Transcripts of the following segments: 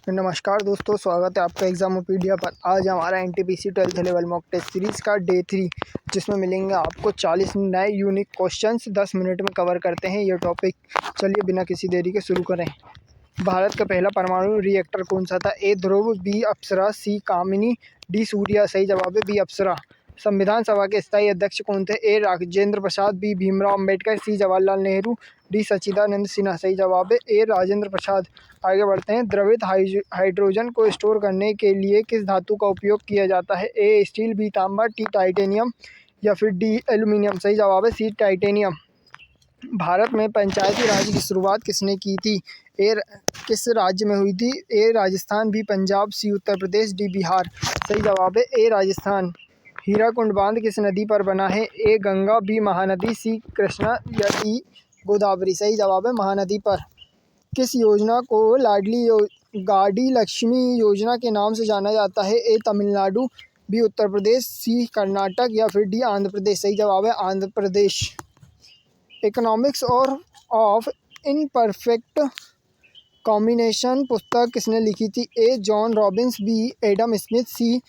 नमस्कार दोस्तों, स्वागत है आपका एग्जामोपीडिया पर। आज हमारा NTPC 12th level mock test series का डे 3, जिसमें मिलेंगे आपको 40 नए यूनिक क्वेश्चंस 10 मिनट में कवर करते हैं ये टॉपिक। चलिए बिना किसी देरी के शुरू करें। भारत का पहला परमाणु रिएक्टर कौन सा था? ए ध्रुव, बी अप्सरा, सी कामिनी, डी सूर्या। सही जवाब है बी अप्सरा। संविधान सभा के स्थायी अध्यक्ष कौन थे? ए राजेंद्र प्रसाद, बी भीमराव अम्बेडकर, सी जवाहरलाल नेहरू, डी सच्चिदानंद सिन्हा। सही जवाब है ए राजेंद्र प्रसाद। आगे बढ़ते हैं। द्रवित हाइड्रोजन को स्टोर करने के लिए किस धातु का उपयोग किया जाता है? ए स्टील, बी तांबा, टी टाइटेनियम या फिर डी एल्यूमिनियम। सही जवाब है सी टाइटेनियम। भारत में पंचायती राज की शुरुआत किसने की थी? ए किस राज्य में हुई थी? ए राजस्थान, बी पंजाब, सी उत्तर प्रदेश, डी बिहार। सही जवाब है ए राजस्थान। हीराकुंड बांध किस नदी पर बना है? ए गंगा, बी महानदी, सी कृष्णा या डी गोदावरी। सही जवाब है महानदी पर। किस योजना को गाड़ी लक्ष्मी योजना के नाम से जाना जाता है? A Tamil Nadu, B Uttar Pradesh, C Karnataka या फिर डी आंध्र प्रदेश। सही जवाब है आंध्र प्रदेश। इकोनॉमिक्स और ऑफ इनपरफेक्ट कॉम्बिनेशन पुस्तक किसने लिखी थी? A John Robins, B Adam Smith, C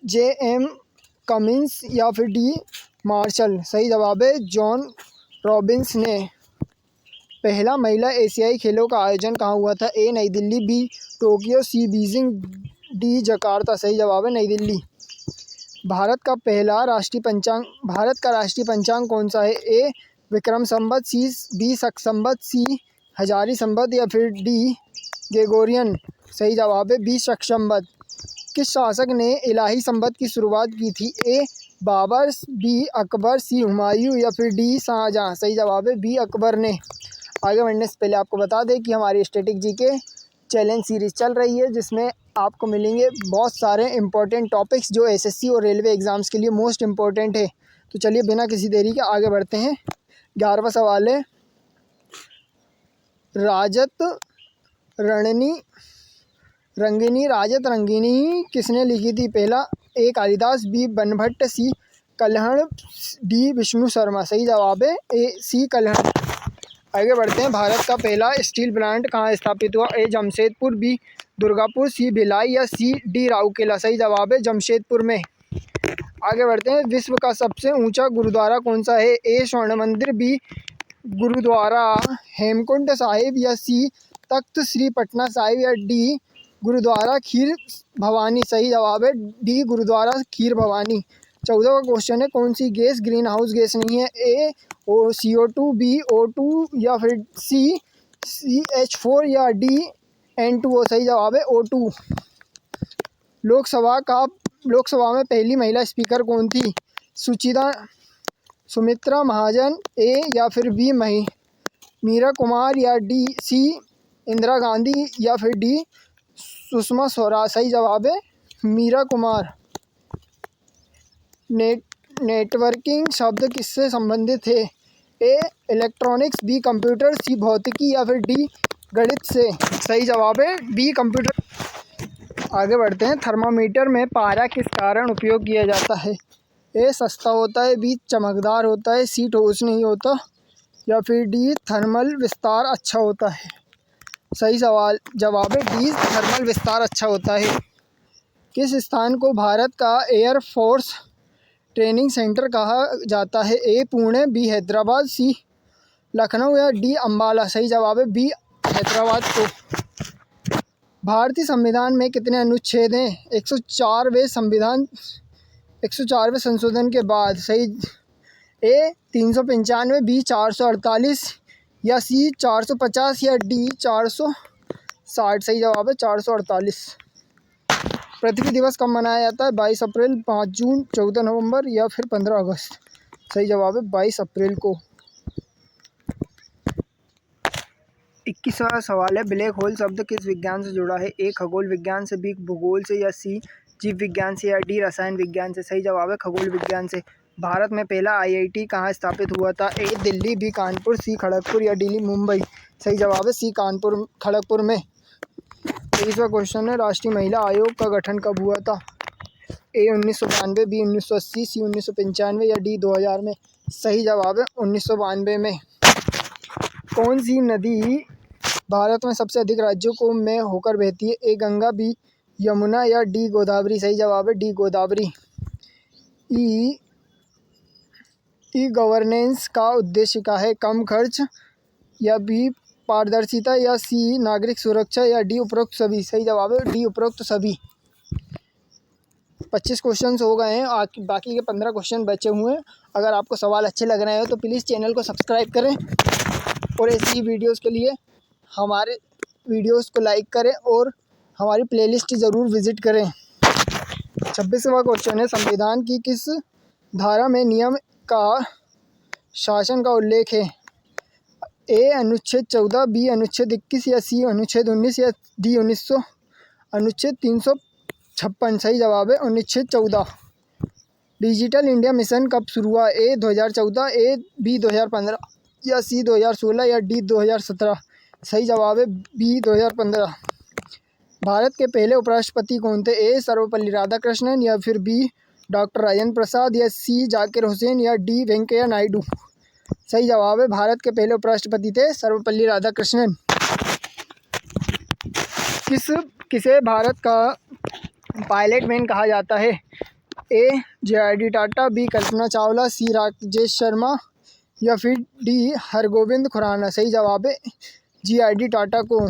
J M. Cummins या फिर डी मार्शल। सही जवाब है जॉन रॉबिन्स ने। पहला महिला एशियाई खेलों का आयोजन कहाँ हुआ था? ए नई दिल्ली, बी टोक्यो, सी बीजिंग, डी जकार्ता। सही जवाब है नई दिल्ली। भारत का राष्ट्रीय पंचांग कौन सा है? ए विक्रम संवत, सी बी शक संवत, सी हजारी संवत या फिर डी ग्रेगोरियन। सही जवाब है बी शक संवत। किस शासक ने इलाही संवत की शुरुआत की थी? ए बाबर, बी अकबर, सी हुमायूं या फिर डी शाहजहां। सही जवाब है बी अकबर ने। आगे बढ़ने से पहले आपको बता दें कि हमारी स्टैटिक जीके चैलेंज सीरीज़ चल रही है, जिसमें आपको मिलेंगे बहुत सारे इंपॉर्टेंट टॉपिक्स जो एसएससी और रेलवे एग्ज़ाम्स के लिए मोस्ट इम्पॉर्टेंट है। तो चलिए बिना किसी देरी के आगे बढ़ते हैं। 11वां सवाल है, राजत रंगिनी किसने लिखी थी? पहला ए कालिदास, बी बनभट्ट, सी कल्हण, डी विष्णु शर्मा। सही जवाब है ए सी कल्हण। आगे बढ़ते हैं। भारत का पहला स्टील प्लांट कहाँ स्थापित हुआ? ए जमशेदपुर, बी दुर्गापुर, सी भिलाई या सी डी राउरकेला। सही जवाब है जमशेदपुर में। आगे बढ़ते हैं। विश्व का सबसे ऊंचा गुरुद्वारा कौन सा है? ए स्वर्ण मंदिर, बी गुरुद्वारा हेमकुंड साहिब या सी तख्त श्री पटना साहिब या डी गुरुद्वारा खीर भवानी। सही जवाब है डी गुरुद्वारा खीर भवानी। 14वां क्वेश्चन है, कौन सी गैस ग्रीन हाउस गैस नहीं है? ए CO2, बी O2 या फिर सी CH4 या डी N2O। सही जवाब है O2। लोकसभा में पहली महिला स्पीकर कौन थी? सुमित्रा महाजन, ए या फिर बी मीरा कुमार या डी सी इंदिरा गांधी या फिर डी सुषमा स्वराज। सही जवाब है मीरा कुमार। नेटवर्किंग शब्द किससे संबंधित है? ए इलेक्ट्रॉनिक्स, बी कंप्यूटर, सी भौतिकी या फिर डी गणित से। सही जवाब है बी कंप्यूटर। आगे बढ़ते हैं। थर्मामीटर में पारा किस कारण उपयोग किया जाता है? ए सस्ता होता है, बी चमकदार होता है, सी ठोस नहीं होता या फिर डी थर्मल विस्तार अच्छा होता है। सही जवाब है डी थर्मल विस्तार अच्छा होता है। किस स्थान को भारत का एयर फोर्स ट्रेनिंग सेंटर कहा जाता है? ए पुणे, बी हैदराबाद, सी लखनऊ या डी अंबाला। सही जवाब है बी हैदराबाद को। भारतीय संविधान में कितने अनुच्छेद हैं? 104वें 104वें संशोधन के बाद। सही ए 395, बी 448 या सी 450 या डी 460। सही जवाब है 448। पृथ्वी दिवस कब मनाया जाता है? 22 अप्रैल, 5 जून, 14 नवंबर या फिर 15 अगस्त। सही जवाब है 22 अप्रैल को। 21वां सवाल है, ब्लैक होल शब्द किस विज्ञान से जुड़ा है? ए खगोल विज्ञान से, बी भूगोल से या सी जीव विज्ञान से या डी रसायन विज्ञान से। सही जवाब है खगोल विज्ञान से। भारत में पहला IIT कहाँ स्थापित हुआ था? ए दिल्ली, बी कानपुर, सी खड़गपुर या डी मुंबई। सही जवाब है सी खड़गपुर में। 23वां क्वेश्चन है, राष्ट्रीय महिला आयोग का गठन कब हुआ था? ए 1992, बी 1980, सी 1995 या डी 2000 में। सही जवाब है 1992 में। कौन सी नदी भारत में सबसे अधिक राज्यों को में होकर बहती है? ए गंगा, बी यमुना या डी गोदावरी? सही जवाब है डी गोदावरी। ई गवर्नेंस का उद्देश्य क्या है? कम खर्च या बी पारदर्शिता या सी नागरिक सुरक्षा या डी उपरोक्त सभी? सही जवाब है डी उपरोक्त सभी। 25 क्वेश्चन हो गए हैं, बाकी के 15 क्वेश्चन बचे हुए हैं। अगर आपको सवाल अच्छे लग रहे हो तो प्लीज़ चैनल को सब्सक्राइब करें और ऐसी ही वीडियोस के लिए हमारे वीडियोस को लाइक करें और हमारी प्लेलिस्ट ज़रूर विज़िट करें। 26वां क्वेश्चन है, संविधान की किस धारा में नियम का शासन का उल्लेख है? ए अनुच्छेद 14, बी अनुच्छेद 21 या सी अनुच्छेद 19 या डी अनुच्छेद 356? सही जवाब है अनुच्छेद 14। डिजिटल इंडिया मिशन कब शुरू हुआ? ए 2014, ए बी 2015 या सी 2016 या डी 2017? सही जवाब है बी 2015। भारत के पहले उपराष्ट्रपति कौन थे? ए सर्वपल्ली राधाकृष्णन या फिर बी डॉक्टर राजेंद्र प्रसाद या सी जाकिर हुसैन या डी वेंकैया नायडू? सही जवाब है भारत के पहले उपराष्ट्रपति थे सर्वपल्ली राधाकृष्णन। किसे भारत का पायलट मैन कहा जाता है? ए जे.आर.डी. टाटा, बी कल्पना चावला, सी राजेश शर्मा या फिर डी हरगोविंद खुराना? सही जवाब है जे.आर.डी. टाटा को।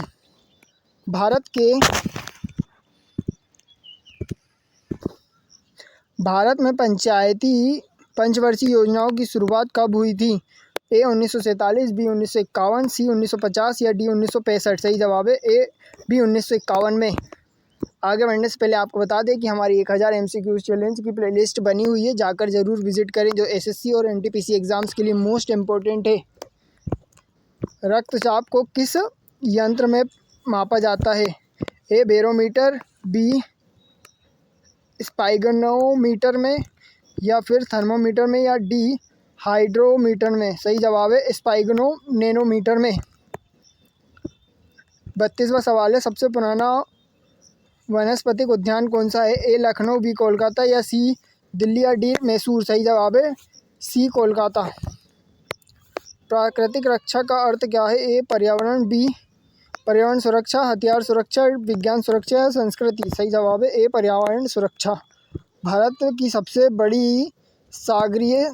भारत में पंचवर्षीय योजनाओं की शुरुआत कब हुई थी? ए 1947, बी 1951, सी 1950 या डी 1965? सही जवाब है ए बी 1951 में। आगे बढ़ने से पहले आपको बता दें कि हमारी 1000 MCQ चैलेंज की प्लेलिस्ट बनी हुई है, जाकर ज़रूर विजिट करें, जो SSC और NTPC एग्ज़ाम्स के लिए मोस्ट इम्पोर्टेंट है। रक्तचाप को किस यंत्र में मापा जाता है? ए बैरोमीटर, बी स्पाइगनोमीटर में या फिर थर्मोमीटर में या डी हाइड्रोमीटर में? सही जवाब है स्पाइगनोमीटर में। 32वां सवाल है, सबसे पुराना वनस्पतिक उद्यान कौन सा है? ए लखनऊ, बी कोलकाता या सी दिल्ली या डी मैसूर? सही जवाब है सी कोलकाता। प्राकृतिक रक्षा का अर्थ क्या है? ए पर्यावरण, बी पर्यावरण सुरक्षा, हथियार सुरक्षा, विज्ञान सुरक्षा या संस्कृति? सही जवाब है ए पर्यावरण सुरक्षा। भारत की सबसे बड़ी सागरीय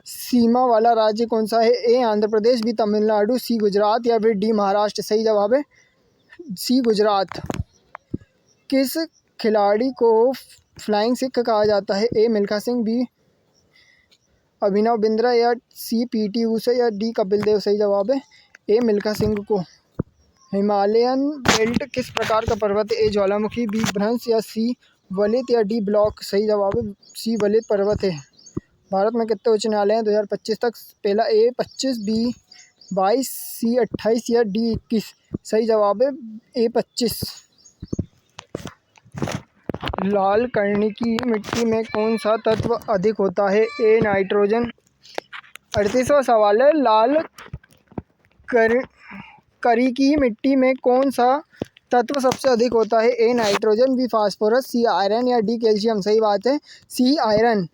सीमा वाला राज्य कौन सा है? ए आंध्र प्रदेश, बी तमिलनाडु, सी गुजरात या फिर डी महाराष्ट्र? सही जवाब है सी गुजरात। किस खिलाड़ी को फ्लाइंग सिख कहा जाता है? ए मिल्खा सिंह, बी अभिनव बिंद्रा या सी PT ऊषा या डी कपिल देव? सही जवाब है ए मिल्खा सिंह को। हिमालयन बेल्ट किस प्रकार का पर्वत है? ए ज्वालामुखी, बी भ्रंश या सी वलित या डी ब्लॉक? सही जवाब है सी वलित पर्वत है। भारत में कितने उच्च न्यायालय हैं 2025 तक? पहला ए 25, बी 22, सी 28 या डी 21? सही जवाब है ए 25। लाल करनी की मिट्टी में कौन सा तत्व अधिक होता है? A nitrogen. 38वां सवाल है, लाल करी की मिट्टी में कौन सा तत्व सबसे अधिक होता है? A nitrogen, B phosphorus, C iron या डी कैल्शियम? सही बात है सी आयरन।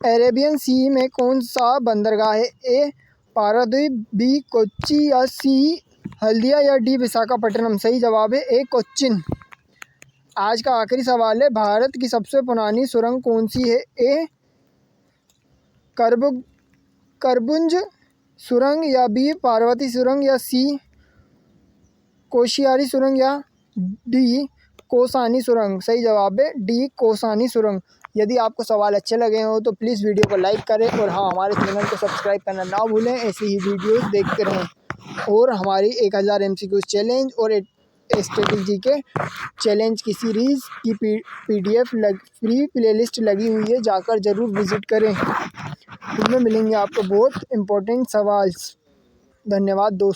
अरेबियन सी में कौन सा बंदरगाह है? ए पारादीप, बी कोच्चि या सी हल्दिया या डी विशाखापट्टनम? सही जवाब है ए कोच्चिन। आज का आखिरी सवाल है, भारत की सबसे पुरानी सुरंग कौन सी है? ए करबुंज सुरंग या बी पार्वती सुरंग या सी कोशियारी सुरंग या डी कोसानी सुरंग? सही जवाब है डी कोसानी सुरंग। यदि आपको सवाल अच्छे लगे हो तो प्लीज़ वीडियो को लाइक करें और हाँ, हमारे चैनल को सब्सक्राइब करना ना भूलें। ऐसी ही वीडियोस देखते रहें और हमारी 1000 MCQ चैलेंज और स्ट्रेटेजी के चैलेंज की सीरीज़ की PDF फ्री प्लेलिस्ट लगी हुई है, जाकर ज़रूर विज़िट करें। इनमें मिलेंगे आपको बहुत इम्पोर्टेंट सवाल। धन्यवाद दोस्त।